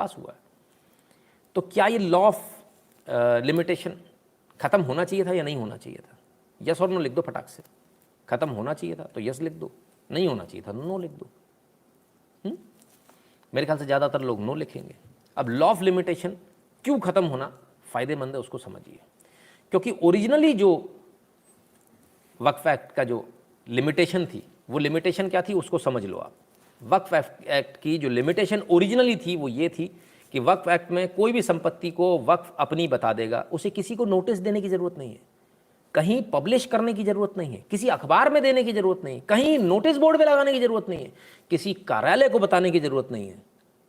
पास हुआ है। तो क्या ये लॉ ऑफ लिमिटेशन ख़त्म होना चाहिए था या नहीं होना चाहिए था? यस और नो लिख दो फटाक से। ख़त्म होना चाहिए था तो यस लिख दो, नहीं होना चाहिए था नो लिख दो। मेरे ख्याल से ज़्यादातर लोग नो लिखेंगे। अब लॉ ऑफ लिमिटेशन क्यों ख़त्म होना फ़ायदेमंद है उसको समझिए। क्योंकि ओरिजिनली जो वक्फ एक्ट का जो लिमिटेशन थी, वो लिमिटेशन क्या थी उसको समझ लो आप। वक्फ एक्ट की जो लिमिटेशन ओरिजिनली थी वो ये थी कि वक्फ एक्ट में कोई भी संपत्ति को वक्फ अपनी बता देगा, उसे किसी को नोटिस देने की ज़रूरत नहीं है, कहीं पब्लिश करने की ज़रूरत नहीं है, किसी अखबार में देने की ज़रूरत नहीं है, कहीं नोटिस बोर्ड पे लगाने की ज़रूरत नहीं है, किसी कार्यालय को बताने की ज़रूरत नहीं है।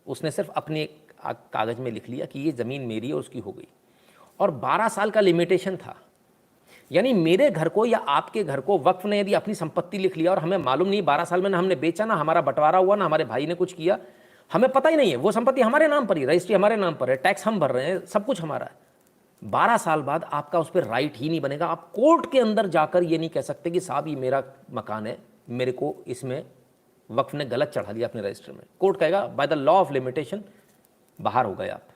उसने सिर्फ अपने कागज़ में लिख लिया कि ये ज़मीन मेरी है, उसकी हो गई। और 12 साल का लिमिटेशन था, यानी मेरे घर को या आपके घर को वक्फ ने यदि अपनी संपत्ति लिख लिया और हमें मालूम नहीं 12 साल में ना हमने बेचा, ना हमारा बंटवारा हुआ, ना हमारे भाई ने कुछ किया, हमें पता ही नहीं है, वो संपत्ति हमारे नाम पर ही, रजिस्ट्री हमारे नाम पर है, टैक्स हम भर रहे हैं, सब कुछ हमारा है। 12 साल बाद आपका उस पर राइट ही नहीं बनेगा। आप कोर्ट के अंदर जाकर ये नहीं कह सकते कि साहब ये मेरा मकान है, मेरे को इसमें वक्फ ने गलत चढ़ा दिया अपने रजिस्टर में। कोर्ट कहेगा by the law of limitation बाहर हो गए आप,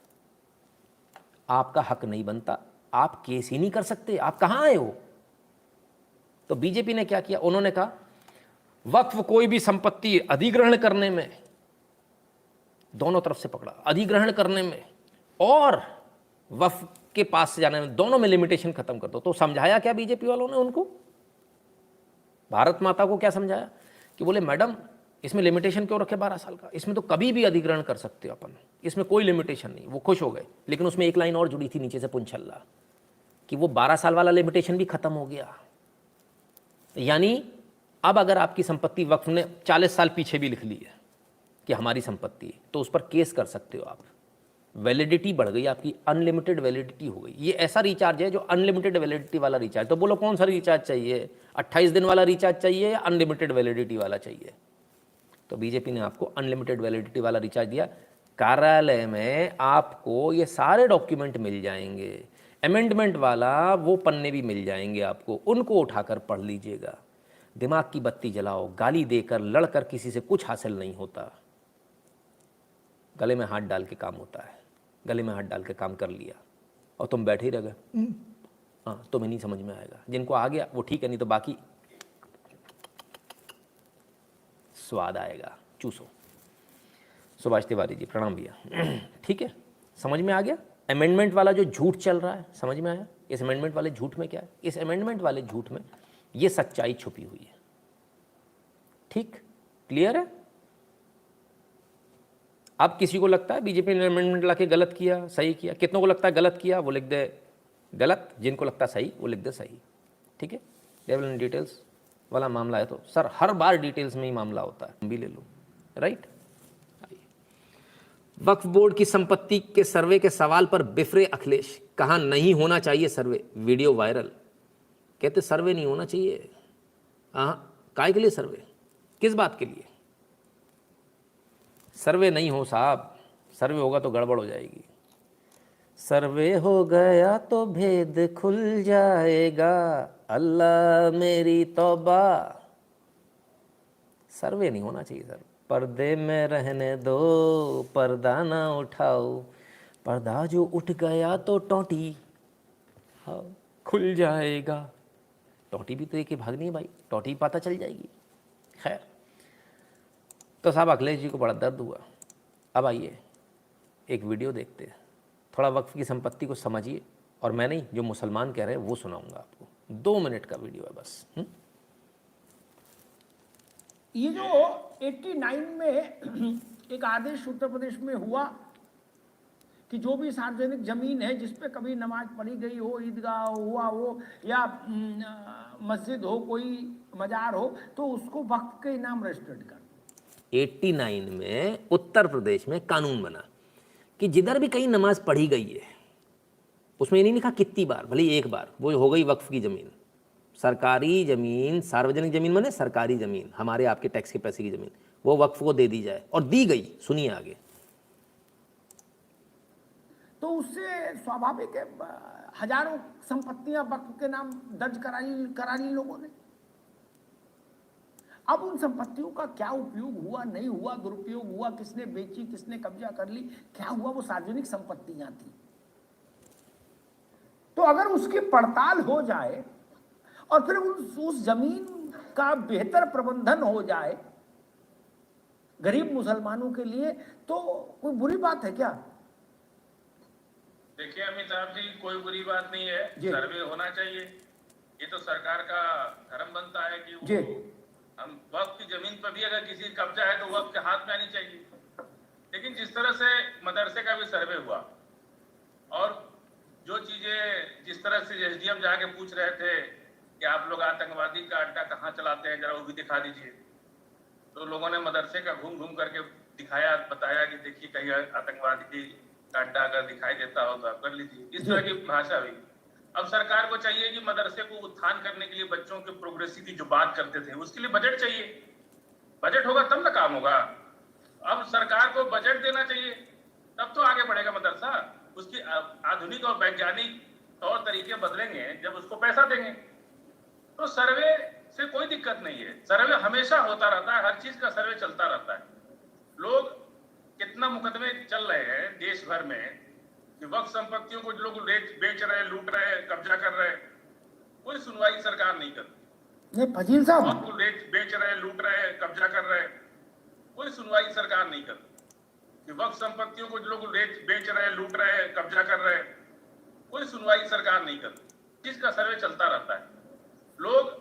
आपका हक नहीं बनता, आप केस ही नहीं कर सकते, आप कहाँ आए हो। तो बीजेपी ने क्या किया, उन्होंने कहा वक्फ कोई भी संपत्ति अधिग्रहण करने में, दोनों तरफ से पकड़ा, अधिग्रहण करने में और वक्फ के पास से जाने में, दोनों में लिमिटेशन खत्म कर दो। तो समझाया क्या बीजेपी वालों ने उनको, भारत माता को क्या समझाया कि बोले मैडम इसमें लिमिटेशन क्यों रखे 12 साल का, इसमें तो कभी भी अधिग्रहण कर सकते हो अपन, इसमें कोई लिमिटेशन नहीं। वो खुश हो गए, लेकिन उसमें एक लाइन और जुड़ी थी नीचे से पुंछल्ला कि वो 12 साल वाला लिमिटेशन भी खत्म हो गया। यानी अब अगर आपकी संपत्ति वक्फ ने 40 साल पीछे भी लिख ली है कि हमारी संपत्ति है, तो उस पर केस कर सकते हो आप। वैलिडिटी बढ़ गई आपकी, अनलिमिटेड वैलिडिटी हो गई। ये ऐसा रिचार्ज है जो अनलिमिटेड वैलिडिटी वाला रिचार्ज। तो बोलो कौन सा रिचार्ज चाहिए, 28 दिन वाला रिचार्ज चाहिए या अनलिमिटेड वैलिडिटी वाला चाहिए? तो बीजेपी ने आपको अनलिमिटेड वैलिडिटी वाला रिचार्ज दिया। कार्यालय में आपको ये सारे डॉक्यूमेंट मिल जाएंगे, अमेंडमेंट वाला वो पन्ने भी मिल जाएंगे आपको, उनको उठाकर पढ़ लीजिएगा। दिमाग की बत्ती जलाओ, गाली देकर लड़कर किसी से कुछ हासिल नहीं होता, गले में हाथ डाल के काम होता है। गले में हाथ डाल के काम कर लिया और तुम बैठे ही रह गए, हाँ तुम्हें नहीं समझ में आएगा। जिनको आ गया वो ठीक है, नहीं तो बाकी स्वाद आएगा, चूसो। सुभाष तिवारी जी प्रणाम भैया। ठीक है, समझ में आ गया। अमेंडमेंट वाला जो झूठ चल रहा है समझ में आया। इस अमेंडमेंट वाले झूठ में क्या है, इस अमेंडमेंट वाले झूठ में ये सच्चाई छुपी हुई है। ठीक, क्लियर है। अब किसी को लगता है बीजेपी ने अमेंडमेंट ला के गलत किया, सही किया, कितनों को लगता है गलत किया वो लिख दे गलत, जिनको लगता है सही वो लिख दे सही। ठीक है, डेवल इन डिटेल्स वाला मामला है तो सर हर बार डिटेल्स में ही मामला होता है, हम भी ले लो, राइट। वक्फ बोर्ड की संपत्ति के सर्वे के सवाल पर बिफरे अखिलेश, कहा नहीं होना चाहिए सर्वे, वीडियो वायरल। कहते सर्वे नहीं होना चाहिए। हाँ, काय के लिए सर्वे, किस बात के लिए सर्वे? नहीं हो साहब, सर्वे होगा तो गड़बड़ हो जाएगी। सर्वे हो गया तो भेद खुल जाएगा, अल्लाह मेरी तौबा। सर्वे नहीं होना चाहिए सर, पर्दे में रहने दो, पर्दा ना उठाओ, पर्दा जो उठ गया तो टोटी हाँ खुल जाएगा। टोटी भी तो एक ही भागनी है भाई, टोटी पता चल जाएगी। खैर, तो साहब अखिलेश जी को बड़ा दर्द हुआ। अब आइए एक वीडियो देखते हैं, थोड़ा वक्फ की संपत्ति को समझिए, और मैं नहीं, जो मुसलमान कह रहे हैं वो सुनाऊंगा आपको। 2 मिनट का वीडियो है बस। ये जो 89 में एक आदेश उत्तर प्रदेश में हुआ कि जो भी सार्वजनिक जमीन है जिस पे कभी नमाज पढ़ी गई हो, ईदगाह हुआ हो या मस्जिद हो, कोई मजार हो, तो उसको वक्फ के नाम रजिस्टर्ड कर। 89 में उत्तर प्रदेश में कानून बना कि जिधर भी कहीं नमाज पढ़ी गई है, उसमें ये नहीं लिखा कितनी बार, भले एक बार, वो हो गई वक्फ की ज़मीन। सरकारी ज़मीन, सार्वजनिक ज़मीन माने सरकारी ज़मीन, हमारे आपके टैक्स के पैसे की ज़मीन, वो वक्फ को दे दी जाए, और दी गई। सुनिए आगे। तो उससे स्वाभाविक है हजारों संपत्तियां वक्फ के नाम दर्ज करा ली लोगों ने। अब उन संपत्तियों का क्या उपयोग हुआ, नहीं हुआ, दुरुपयोग हुआ, किसने बेची, किसने कब्जा कर ली, क्या हुआ, वो सार्वजनिक संपत्तियां थी। तो अगर उसकी पड़ताल हो जाए और फिर उस जमीन का बेहतर प्रबंधन हो जाए गरीब मुसलमानों के लिए, तो कोई बुरी बात है क्या? देखिए अमिताभ जी, कोई बुरी बात नहीं है, जी। सर्वे होना चाहिए। ये तो सरकार का धर्म बनता है कि जी। हम वक्त की जमीन पर भी अगर किसी का कब्जा है तो वक्त के हाथ में आनी चाहिए। लेकिन जिस तरह से मदरसे का भी सर्वे हुआ और जो चीजें जिस तरह से एसडीएम जाके पूछ रहे थे कि आप लोग आतंकवादी का अड्डा कहाँ चलाते हैं, जरा वो भी दिखा दीजिए, तो लोगों ने मदरसे का घूम घूम करके दिखाया, बताया कि देखिए कहीं आतंकवादी का अड्डा अगर दिखाई देता हो तो आप कर लीजिए। इस तरह की भाषा हुई। अब सरकार को चाहिए कि मदरसे को उत्थान करने के लिए, बच्चों के प्रोग्रेसिव की जो बात करते थे उसके लिए बजट चाहिए। बजट होगा तब ना काम होगा। अब सरकार को बजट देना चाहिए, तब तो आगे बढ़ेगा मदरसा। उसकी आधुनिक और वैज्ञानिक तौर तरीके बदलेंगे जब उसको पैसा देंगे। तो सर्वे से कोई दिक्कत नहीं है, सर्वे हमेशा होता रहता है, हर चीज का सर्वे चलता रहता है। लोग कितना मुकदमे चल रहे हैं देश भर में कि वक्त संपत्तियों को जो लोग बेच रहे हैं, लूट रहे हैं, कब्जा कर रहे हैं, कोई सुनवाई सरकार नहीं करती। नहीं फजील साहब, वक्त को बेच रहे हैं, लूट रहे हैं, कब्जा कर रहे हैं, कोई सुनवाई सरकार नहीं करती। कि वक्त संपत्तियों को जो लोग बेच रहे हैं, लूट रहे हैं, कब्जा कर रहे हैं, कोई सुनवाई सरकार नहीं करती। जिसका सर्वे चलता रहता है। लोग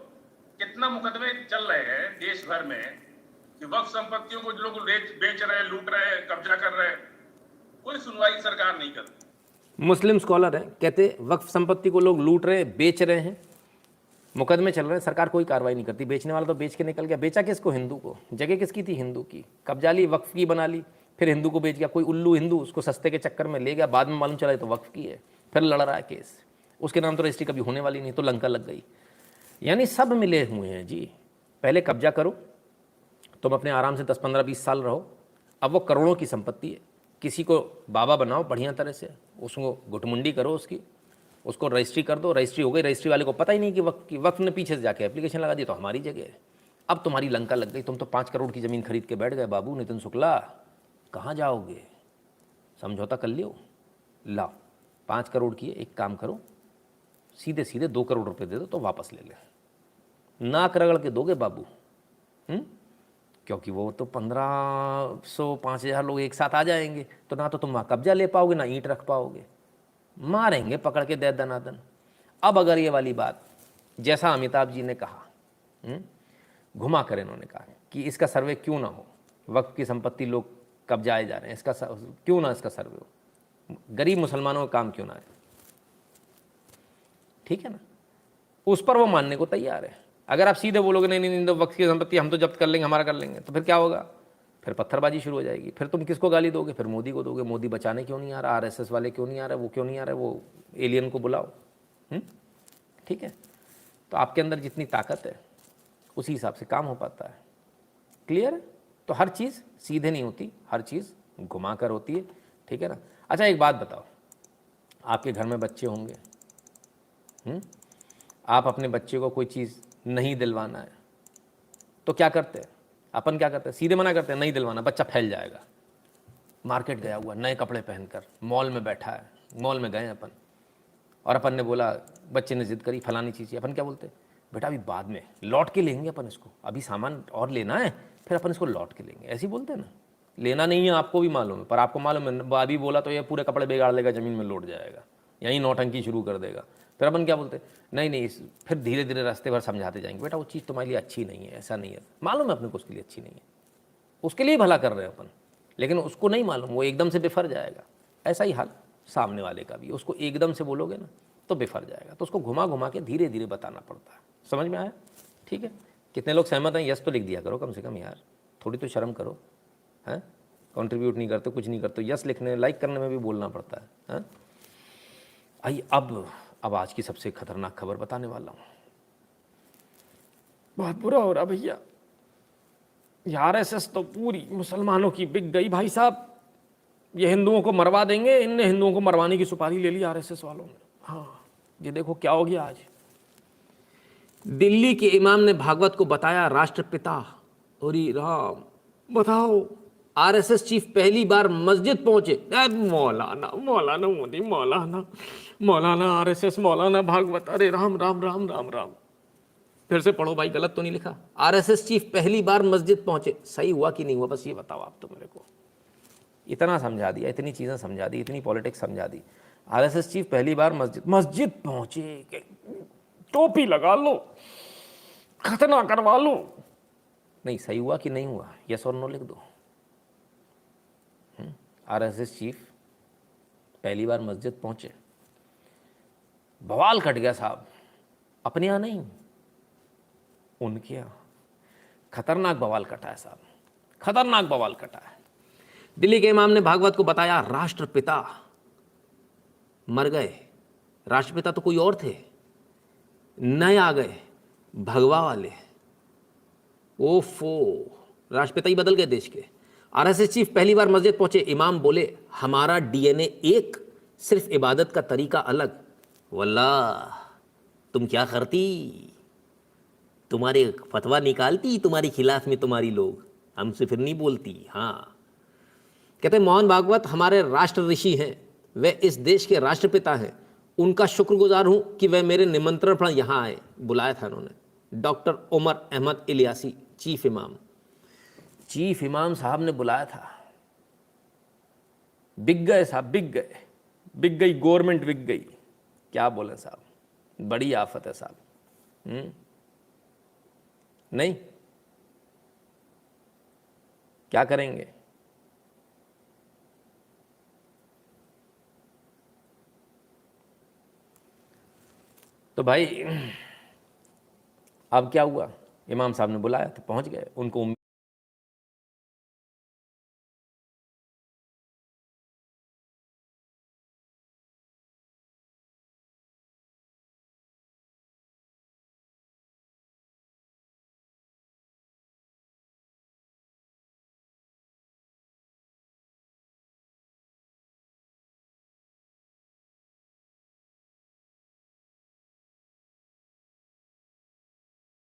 कितना मुकदमे चल रहे हैं देश भर में कि वक्त संपत्तियों को जो लोग बेच रहे हैं, लूट रहे हैं, कब्जा कर रहे हैं, कोई सुनवाई सरकार नहीं करती। मुस्लिम स्कॉलर हैं, कहते वक्फ संपत्ति को लोग लूट रहे हैं, बेच रहे हैं, मुकदमे चल रहे हैं, सरकार कोई कार्रवाई नहीं करती। बेचने वाला तो बेच के निकल गया। बेचा किसको? हिंदू को। जगह किसकी थी? हिंदू की। कब्जा ली, वक्फ की बना ली, फिर हिंदू को बेच गया। कोई उल्लू हिंदू उसको सस्ते के चक्कर में ले गया, बाद में मालूम चला तो वक्फ की है, फिर लड़ रहा है केस। उसके नाम तो रजिस्ट्री कभी होने वाली नहीं, तो लंका लग गई। यानी सब मिले हुए हैं जी। पहले कब्जा करो, तुम अपने आराम से 10, 15, 20 साल रहो। अब वो करोड़ों की संपत्ति है, किसी को बाबा बनाओ बढ़िया तरह से, उसको गुटमुंडी करो उसकी, उसको रजिस्ट्री कर दो। रजिस्ट्री हो गई, रजिस्ट्री वाले को पता ही नहीं कि वक्त की, वक्त ने पीछे से जाके एप्लीकेशन लगा दी तो हमारी जगह है। अब तुम्हारी लंका लग गई, तुम तो 5 करोड़ की ज़मीन खरीद के बैठ गए बाबू नितिन शुक्ला, कहाँ जाओगे? समझौता कर लियो, लाओ 5 करोड़ की है, एक काम करो सीधे सीधे 2 करोड़ रुपए दे दो तो वापस ले ले। नाक रगड़ के दोगे बाबू, क्योंकि वो तो 1500, 5000 लोग एक साथ आ जाएंगे, तो ना तो तुम वहाँ कब्जा ले पाओगे, ना ईंट रख पाओगे, मारेंगे पकड़ के दे दनादन। अब अगर ये वाली बात जैसा अमिताभ जी ने कहा, घुमा कर इन्होंने कहा कि इसका सर्वे क्यों ना हो, वक्त की संपत्ति लोग कब्जाए जा रहे हैं, इसका क्यों ना इसका सर्वे हो, गरीब मुसलमानों का काम क्यों ना है, ठीक है ना, उस पर वो मानने को तैयार है। अगर आप सीधे बोलोगे नहीं नहीं नहीं तो वक्त की संपत्ति हम तो जब्त कर लेंगे, हमारा कर लेंगे, तो फिर क्या होगा? फिर पत्थरबाजी शुरू हो जाएगी। फिर तुम किसको गाली दोगे? फिर मोदी को दोगे। मोदी बचाने क्यों नहीं आ रहा? आरएसएस वाले क्यों नहीं आ रहे? वो क्यों नहीं आ रहे? वो एलियन को बुलाओ। ठीक है, तो आपके अंदर जितनी ताकत है उसी हिसाब से काम हो पाता है। क्लियर? तो हर चीज़ सीधे नहीं होती, हर चीज़ घुमा कर होती है, ठीक है ना। अच्छा एक बात बताओ, आपके घर में बच्चे होंगे, आप अपने बच्चे को कोई चीज़ नहीं दिलवाना है तो क्या करते हैं? अपन क्या करते हैं? सीधे मना करते हैं, नहीं दिलवाना, बच्चा फैल जाएगा। मार्केट गया हुआ नए कपड़े पहनकर, मॉल में बैठा है, मॉल में गए अपन और अपन ने बोला, बच्चे ने जिद करी फलानी चीज़, अपन क्या बोलते हैं? बेटा अभी बाद में लौट के लेंगे अपन इसको, अभी सामान और लेना है, फिर अपन इसको लौट के लेंगे। ऐसे ही बोलते हैं ना। लेना नहीं है आपको भी मालूम है, पर आपको मालूम है अभी बोला तो ये पूरे कपड़े बिगाड़ लेगा, ज़मीन में लौट जाएगा, यहीं नौटंकी शुरू कर देगा। फिर अपन क्या बोलते हैं? नहीं नहीं, फिर धीरे धीरे रास्ते भर समझाते जाएंगे, बेटा वो चीज़ तुम्हारे लिए अच्छी नहीं है, ऐसा नहीं है, मालूम है अपने को उसके लिए अच्छी नहीं है, उसके लिए भला कर रहे हैं अपन, लेकिन उसको नहीं मालूम, वो एकदम से बिफर जाएगा। ऐसा ही हाल सामने वाले का भी, उसको एकदम से बोलोगे ना तो बिफर जाएगा, तो उसको घुमा घुमा के धीरे धीरे बताना पड़ता है। समझ में आया? ठीक है, कितने लोग सहमत हैं? यस तो लिख दिया करो कम से कम यार, थोड़ी तो शर्म करो, हैं? कंट्रीब्यूट नहीं करते, कुछ नहीं करते, यस लिखने लाइक करने में भी बोलना पड़ता है, हैं? आइए अब आज की सबसे खतरनाक खबर बताने वाला हूँ। बहुत बुरा हो रहा भैया, आरएसएस तो पूरी मुसलमानों की बिक गई भाई साहब, ये हिंदुओं को मरवा देंगे, इनने हिंदुओं को मरवाने की सुपारी ले ली आरएसएस वालों ने। हाँ, ये देखो क्या हो गया आज। दिल्ली के इमाम ने भागवत को बताया राष्ट्रपिता। अरे राम, बताओ, आरएसएस चीफ पहली बार मस्जिद पहुंचे। मौलाना, मौलाना मोदी, मौलाना, मौलाना आरएसएस, मौलाना भागवत, अरे राम राम राम राम राम। फिर से पढ़ो भाई, गलत तो नहीं लिखा। आरएसएस चीफ पहली बार मस्जिद पहुंचे, सही हुआ कि नहीं हुआ, बस ये बताओ आप तो मेरे को। इतना समझा दिया, इतनी चीज़ें समझा दी, इतनी पॉलिटिक्स समझा दी। आरएसएस चीफ पहली बार मस्जिद पहुंचे, टोपी लगा लो, खतना करवा लो। नहीं, सही हुआ कि नहीं हुआ, यस और नो लिख दो। आरएसएस चीफ पहली बार मस्जिद पहुंचे, बवाल कट गया साहब। अपने यहाँ नहीं, उनके यहाँ खतरनाक बवाल कटा है साहब, खतरनाक बवाल कटा है। दिल्ली के इमाम ने भागवत को बताया राष्ट्रपिता। मर गए, राष्ट्रपिता तो कोई और थे, नए आ गए भगवा वाले। ओफो, राष्ट्रपिता ही बदल गए देश के। आरएसएस चीफ पहली बार मस्जिद पहुंचे, इमाम बोले हमारा डीएनए एक, सिर्फ इबादत का तरीका अलग। वल्लाह, तुम क्या करती, तुम्हारे फतवा निकालती तुम्हारी खिलाफ में तुम्हारी लोग, हमसे फिर नहीं बोलती। हाँ, कहते मोहन भागवत हमारे राष्ट्र ऋषि हैं, वे इस देश के राष्ट्रपिता हैं। उनका शुक्रगुजार हूं कि वह मेरे निमंत्रण पर यहाँ आए। बुलाया था उन्होंने। डॉक्टर उमर अहमद इलियासी, चीफ इमाम, चीफ इमाम साहब ने बुलाया था। बिक गए साहब, बिक गए, बिक गई गवर्नमेंट, बिक गई। क्या बोले साहब, बड़ी आफत है साहब। नहीं, क्या करेंगे? तो भाई अब क्या हुआ, इमाम साहब ने बुलाया तो पहुंच गए। उनको